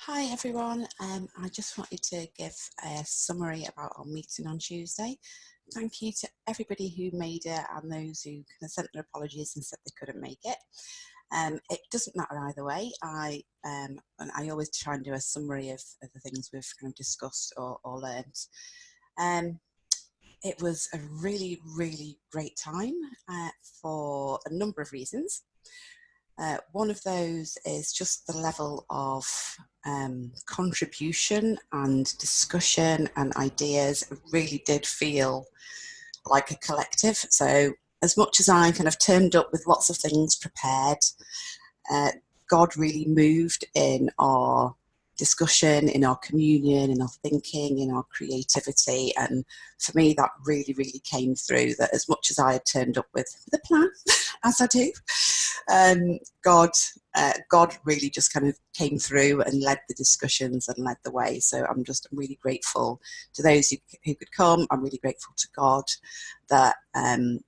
Hi everyone, I just wanted to give a summary about our meeting on Tuesday. Thank you to everybody who made it and those who kind of sent their apologies and said they couldn't make it. It doesn't matter either way. I always try and do a summary of the things we've kind of discussed or learned. It was a really, really great time for a number of reasons. One of those is just the level of contribution and discussion and ideas. It really did feel like a collective. So as much as I kind of turned up with lots of things prepared, God really moved in our discussion, in our communion, in our thinking, in our creativity. And for me, that really, really came through, that as much as I had turned up with the plan, as I do, God really just kind of came through and led the discussions and led the way. So I'm really grateful to those who could come. I'm really grateful to God that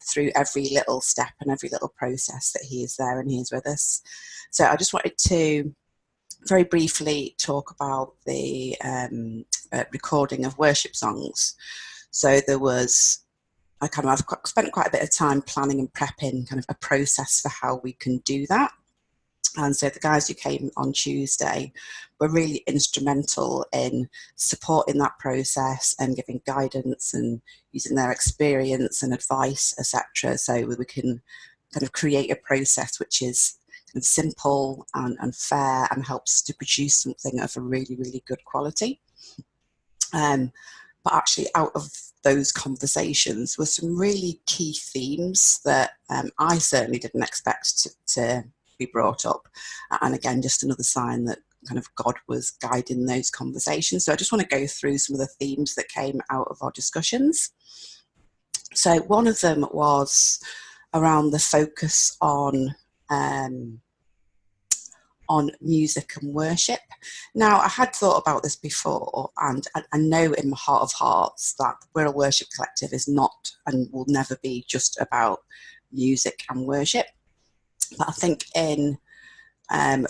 through every little step and every little process that he is there and he is with us. So I just wanted to very briefly talk about the recording of worship songs. So I've spent quite a bit of time planning and prepping kind of a process for how we can do that. And so the guys who came on Tuesday were really instrumental in supporting that process and giving guidance and using their experience and advice, etc. So we can kind of create a process which is kind of simple and fair and helps to produce something of a really, really good quality. But actually out of those conversations were some really key themes that I certainly didn't expect to be brought up. And again, just another sign that kind of God was guiding those conversations. So I just want to go through some of the themes that came out of our discussions. So one of them was around the focus on music and worship. Now, I had thought about this before, and I know in my heart of hearts that the Wirral Worship Collective is not and will never be just about music and worship. But I think in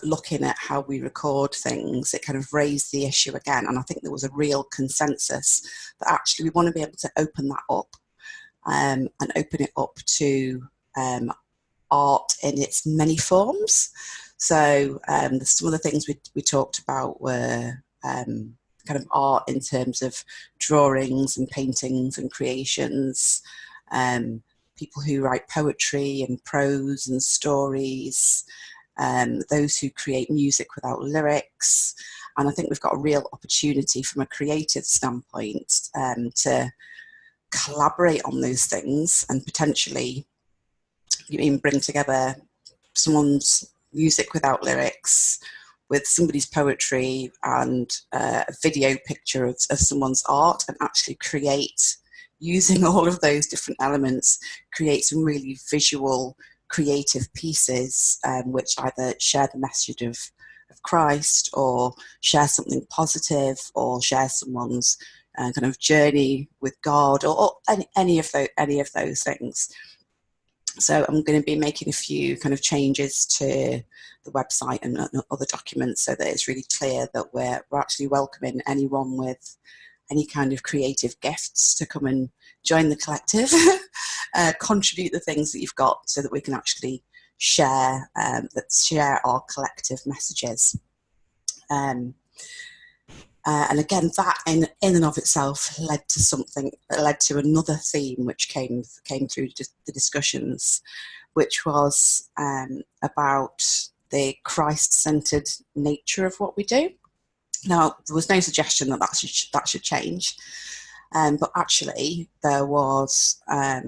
looking at how we record things, it kind of raised the issue again. And I think there was a real consensus that actually we want to be able to open that up and open it up to art in its many forms. So some of the things we talked about were kind of art in terms of drawings and paintings and creations, people who write poetry and prose and stories, those who create music without lyrics. And I think we've got a real opportunity from a creative standpoint to collaborate on those things and potentially bring together someone's music without lyrics with somebody's poetry and a video picture of someone's art, and actually create, using all of those different elements, create some really visual, creative pieces which either share the message of Christ, or share something positive, or share someone's kind of journey with God, or any of those things. So I'm going to be making a few kind of changes to the website and other documents so that it's really clear that we're actually welcoming anyone with any kind of creative gifts to come and join the collective, contribute the things that you've got so that we can actually share our collective messages. And again, that in and of itself led to another theme which came through the discussions, which was about the Christ-centered nature of what we do. Now, there was no suggestion that should change, but actually there was a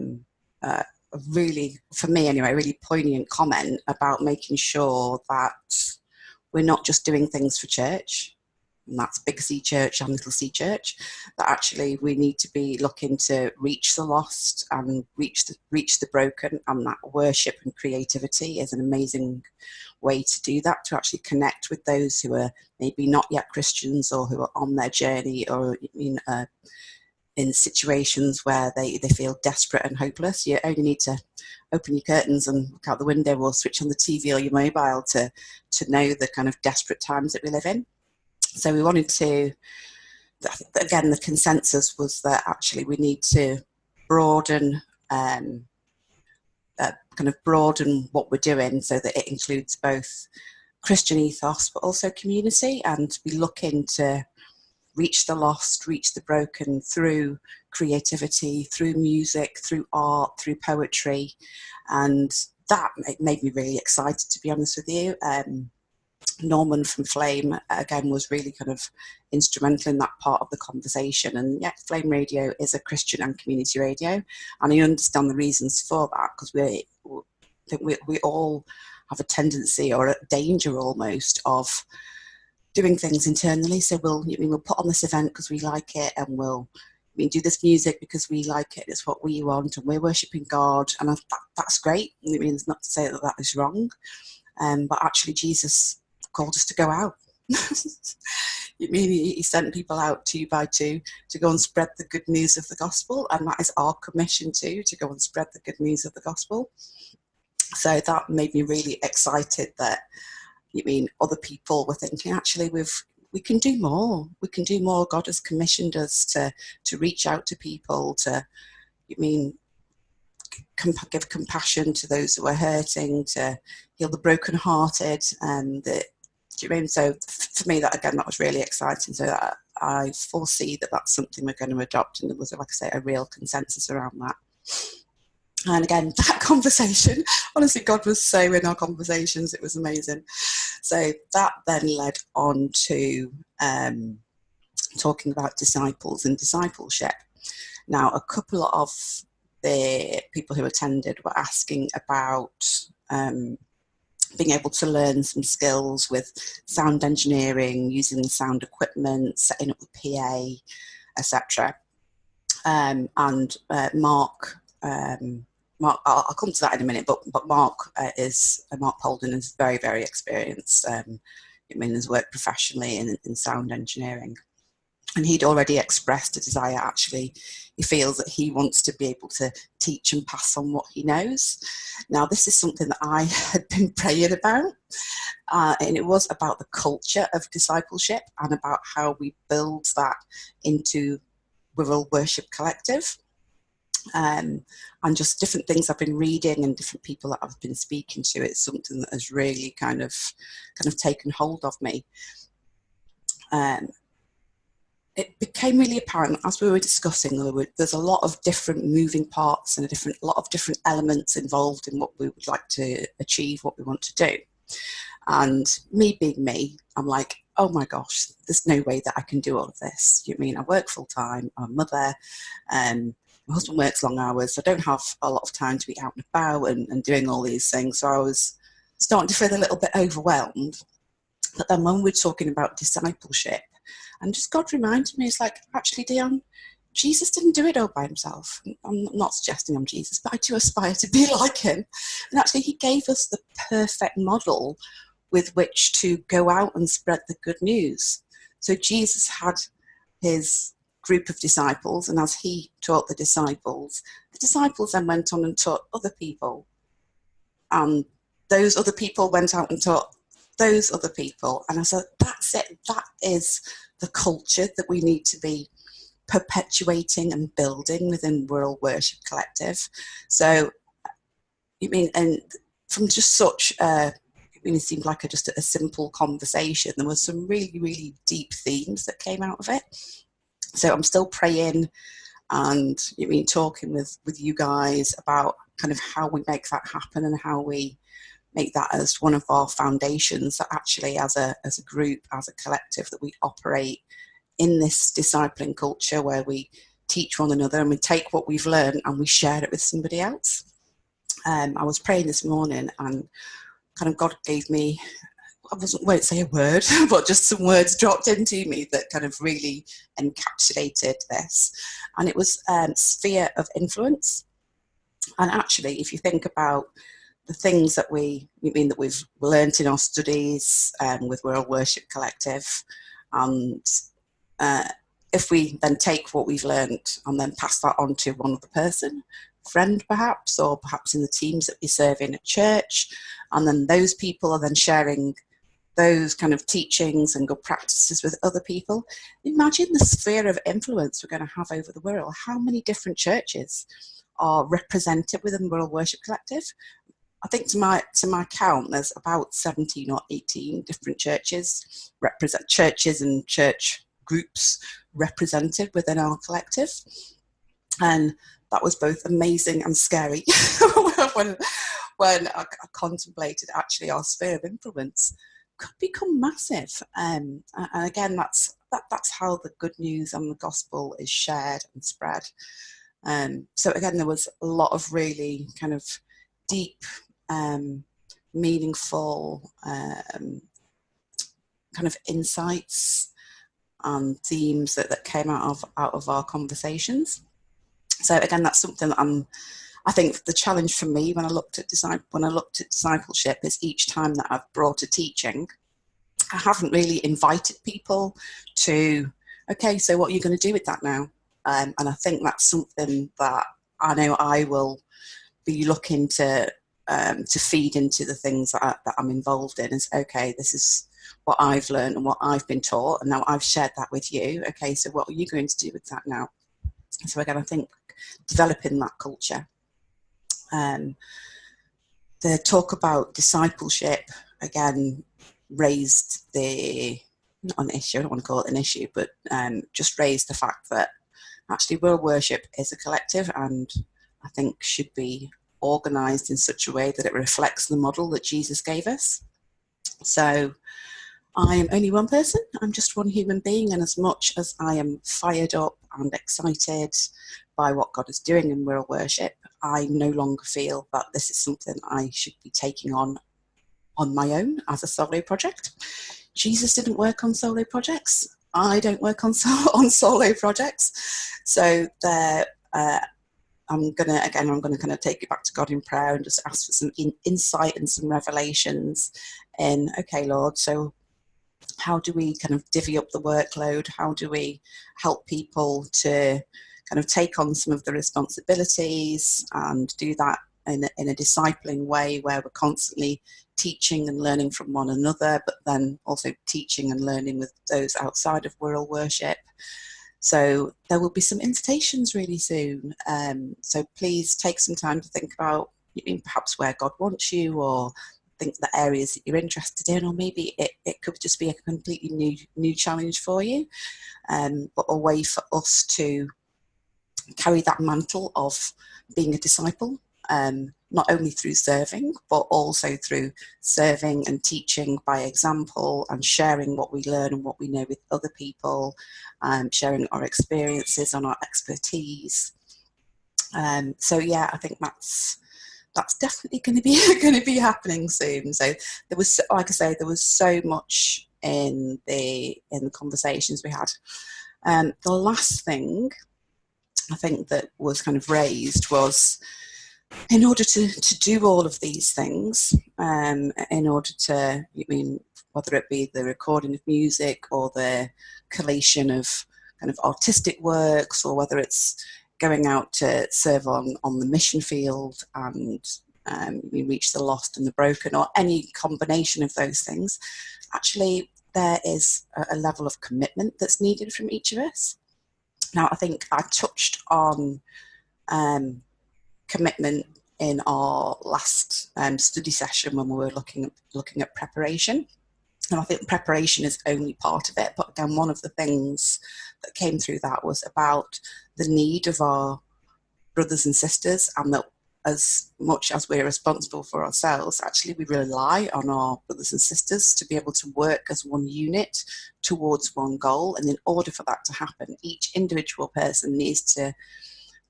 really, for me anyway, really poignant comment about making sure that we're not just doing things for church, and that's big C church and little C church, that actually we need to be looking to reach the lost and reach the broken, and that worship and creativity is an amazing way to do that, to actually connect with those who are maybe not yet Christians, or who are on their journey, or in situations where they feel desperate and hopeless. You only need to open your curtains and look out the window, or switch on the TV or your mobile to know the kind of desperate times that we live in. So we wanted to, again, the consensus was that actually we need to broaden, kind of broaden what we're doing so that it includes both Christian ethos but also community, and be looking to reach the lost, reach the broken through creativity, through music, through art, through poetry. And that made me really excited, to be honest with you. Norman from Flame, again, was really kind of instrumental in that part of the conversation. And yeah, Flame Radio is a Christian and community radio. And I understand the reasons for that, because we all have a tendency, or a danger almost, of doing things internally. So we'll put on this event because we like it, and we'll do this music because we like it. It's what we want, and we're worshipping God, and that's great. It means not to say that is wrong, but actually Jesus called us to go out. He sent people out 2 by 2 to go and spread the good news of the gospel, and that is our commission too, to go and spread the good news of the gospel. So that made me really excited that other people were thinking, actually, we can do more. We can do more. God has commissioned us to reach out to people, to give compassion to those who are hurting, to heal the brokenhearted, and so for me, that was really exciting. So I foresee that that's something we're going to adopt, and there was, like I say, a real consensus around that. And again, that conversation, honestly, God was so in our conversations, it was amazing. So that then led on to talking about disciples and discipleship. Now, a couple of the people who attended were asking about being able to learn some skills with sound engineering, using the sound equipment, setting up the PA, etc. And Mark, I'll come to that in a minute, but Mark Polden is very, very experienced. Has worked professionally in sound engineering. And he'd already expressed a desire, actually. He feels that he wants to be able to teach and pass on what he knows. Now, this is something that I had been praying about, and it was about the culture of discipleship and about how we build that into Wirral Worship Collective. And just different things I've been reading and different people that I've been speaking to. It's something that has really kind of taken hold of me. It became really apparent as we were discussing, there's a lot of different moving parts and a lot of different elements involved in what we would like to achieve, what we want to do. And me being me, I'm like, oh my gosh, there's no way that I can do all of this. I work full time, I'm a mother, my husband works long hours, so I don't have a lot of time to be out and about and doing all these things. So I was starting to feel a little bit overwhelmed. But then when we're talking about discipleship, and just God reminded me, it's like, actually, Dionne, Jesus didn't do it all by himself. I'm not suggesting I'm Jesus, but I do aspire to be like him. And actually, he gave us the perfect model with which to go out and spread the good news. So Jesus had his group of disciples, and as he taught the disciples then went on and taught other people. And those other people went out and taught those other people. And I said, that's it. That is the culture that we need to be perpetuating and building within Wirral Worship Collective. So, and from just such it seemed like just a simple conversation, there was some really, really deep themes that came out of it. So I'm still praying and talking with you guys about kind of how we make that happen and how we make that as one of our foundations, that actually as a group, as a collective, that we operate in this discipling culture where we teach one another and we take what we've learned and we share it with somebody else. I was praying this morning and kind of God gave me, won't say a word, but just some words dropped into me that kind of really encapsulated this. And it was sphere of influence. And actually, if you think about the things that we've learnt in our studies with Wirral Worship Collective, and if we then take what we've learnt and then pass that on to one other person, friend perhaps, or perhaps in the teams that we serve in at church, and then those people are then sharing those kind of teachings and good practices with other people, imagine the sphere of influence we're going to have over the world. How many different churches are represented within Wirral Worship Collective? I think to my count, there's about 17 or 18 different churches and church groups represented within our collective. And that was both amazing and scary when I contemplated actually our sphere of influence could become massive. And again, that's how the good news and the gospel is shared and spread. So again, there was a lot of really kind of deep, meaningful kind of insights and themes that came out of our conversations. So again, that's something that I think the challenge for me when I looked at discipleship is each time that I've brought a teaching, I haven't really invited people to, okay, so what are you going to do with that now? And I think that's something that I know I will be looking to feed into the things that I'm involved in. Is okay, this is what I've learned and what I've been taught, and now I've shared that with you. Okay, so what are you going to do with that now? So again, I think developing that culture. The talk about discipleship, again, raised not an issue, I don't want to call it an issue, but just raised the fact that actually Wirral Worship is a collective and I think should be organised in such a way that it reflects the model that Jesus gave us. So I am only one person, I'm just one human being, and as much as I am fired up and excited by what God is doing in Wirral Worship, I no longer feel that this is something I should be taking on my own as a solo project. Jesus didn't work on solo projects. I don't work on solo projects. So I'm going to kind of take it back to God in prayer and just ask for some insight and some revelations in, okay, Lord, so how do we kind of divvy up the workload? How do we help people to kind of take on some of the responsibilities and do that in a discipling way where we're constantly teaching and learning from one another, but then also teaching and learning with those outside of Wirral Worship. So there will be some invitations really soon. So please take some time to think about perhaps where God wants you, or think the areas that you're interested in, or maybe it could just be a completely new challenge for you, but a way for us to carry that mantle of being a disciple, not only through serving, but also through serving and teaching by example and sharing what we learn and what we know with other people, sharing our experiences and our expertise. So yeah, I think that's definitely going to be happening soon. So there was, like I say, there was so much in the conversations we had. The last thing I think that was kind of raised was, in order to do all of these things, in order to, whether it be the recording of music or the collation of kind of artistic works, or whether it's going out to serve on the mission field and we reach the lost and the broken, or any combination of those things, actually there is a level of commitment that's needed from each of us. Now, I think I touched on commitment in our last study session when we were looking at preparation. And I think preparation is only part of it. But again, one of the things that came through that was about the need of our brothers and sisters, and that as much as we're responsible for ourselves, actually we rely on our brothers and sisters to be able to work as one unit towards one goal. And in order for that to happen, each individual person needs to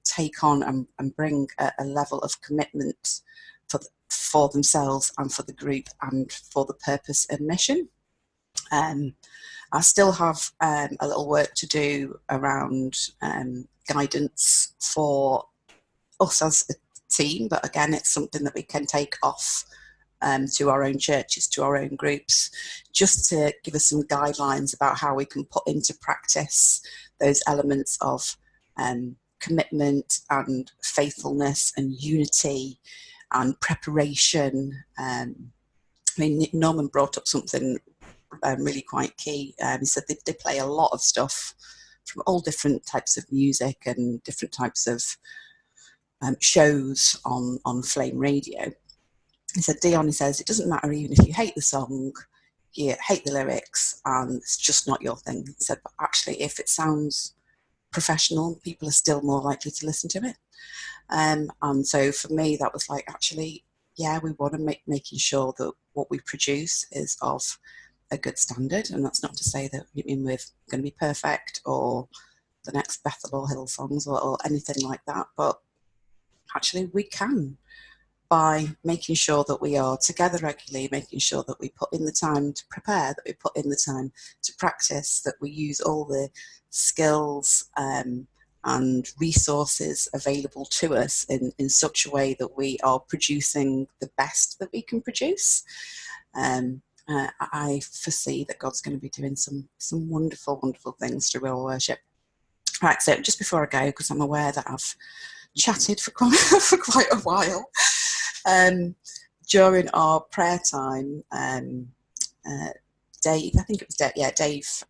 take on and bring a level of commitment for themselves and for the group and for the purpose and mission. I still have a little work to do around guidance for us as a team, but again, it's something that we can take off to our own churches, to our own groups, just to give us some guidelines about how we can put into practice those elements of commitment and faithfulness and unity and preparation. Norman brought up something really quite key. He said they play a lot of stuff from all different types of music and different types of shows on Flame Radio. He said, Dionne, he says, it doesn't matter even if you hate the song, you hate the lyrics, and it's just not your thing. He said, but actually, if it sounds professional, people are still more likely to listen to it. And so for me, that was like, actually, yeah, we want to making sure that what we produce is of a good standard. And that's not to say that we're going to be perfect or the next Bethel or Hillsongs or anything like that. But actually, we can, by making sure that we are together regularly, making sure that we put in the time to prepare, that we put in the time to practice, that we use all the skills and resources available to us in such a way that we are producing the best that we can produce. I foresee that God's going to be doing some wonderful, wonderful things to Wirral Worship. Right, so just before I go, because I'm aware that I've chatted for quite a while, during our prayer time, Dave, I think it was Dave,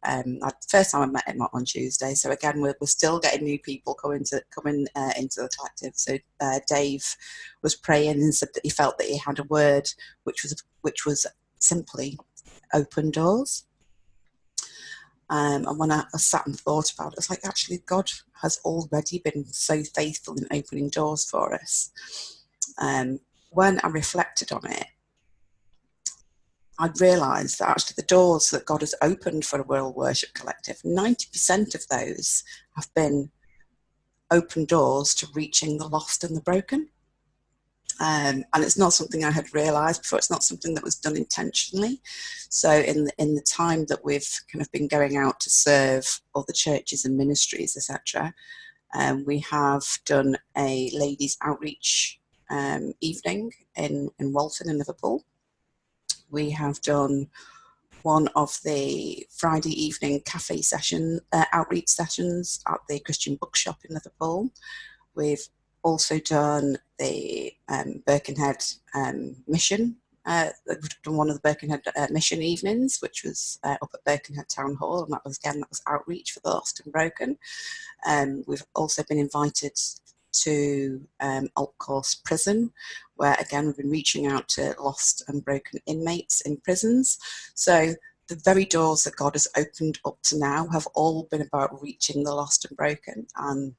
first time I met him on Tuesday, so again we're still getting new people coming into the collective. So Dave was praying and said that he felt that he had a word which was simply open doors. And when I sat and thought about it, I was like, actually, God has already been so faithful in opening doors for us. When I reflected on it, I realised that actually the doors that God has opened for a Wirral Worship Collective, 90% of those have been open doors to reaching the lost and the broken. And it's not something I had realised before. It's not something that was done intentionally. So in the time that we've kind of been going out to serve other churches and ministries, etc., we have done a ladies' outreach evening in Walton in Liverpool. We have done one of the Friday evening cafe session outreach sessions at the Christian Bookshop in Liverpool. We've also done the Birkenhead mission. We've done one of the Birkenhead mission evenings, which was up at Birkenhead Town Hall, and that was outreach for the lost and broken. We've also been invited to Alt Course Prison, where again we've been reaching out to lost and broken inmates in prisons. So the very doors that God has opened up to now have all been about reaching the lost and broken, and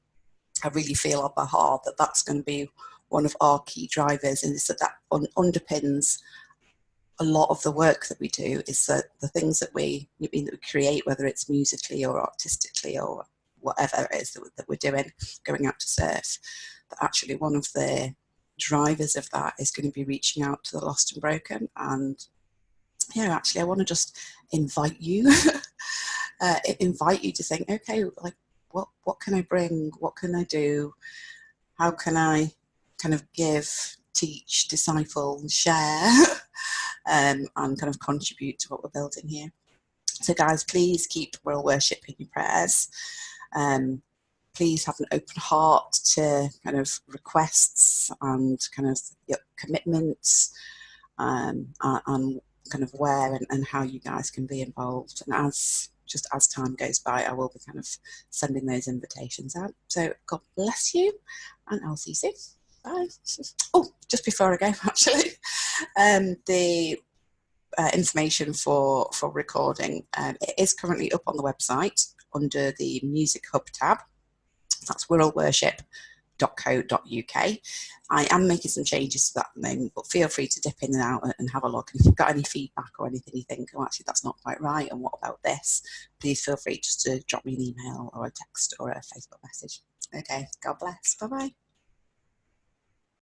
I really feel on my heart that that's going to be one of our key drivers, and that underpins a lot of the work that we do, is that the things that we create, whether it's musically or artistically or whatever it is that we're doing, going out to serve, that actually one of the drivers of that is going to be reaching out to the lost and broken. And actually I want to just invite you to think, okay, like what can I bring, what can I do, how can I kind of give, teach, disciple, share and kind of contribute to what we're building here. So guys, please keep Wirral Worship in your prayers. Please have an open heart to kind of requests and kind of commitments, and kind of where and how you guys can be involved. And as time goes by, I will be kind of sending those invitations out. So God bless you, and I'll see you soon. Bye. Oh, just before I go, actually, the information for recording, it is currently up on the website under the Music Hub tab. That's wirralworship.co.uk. I am making some changes to that at the moment, but feel free to dip in and out and have a look. And if you've got any feedback or anything you think, oh, actually that's not quite right, and what about this, please feel free just to drop me an email or a text or a Facebook message. Okay, God bless. Bye-bye.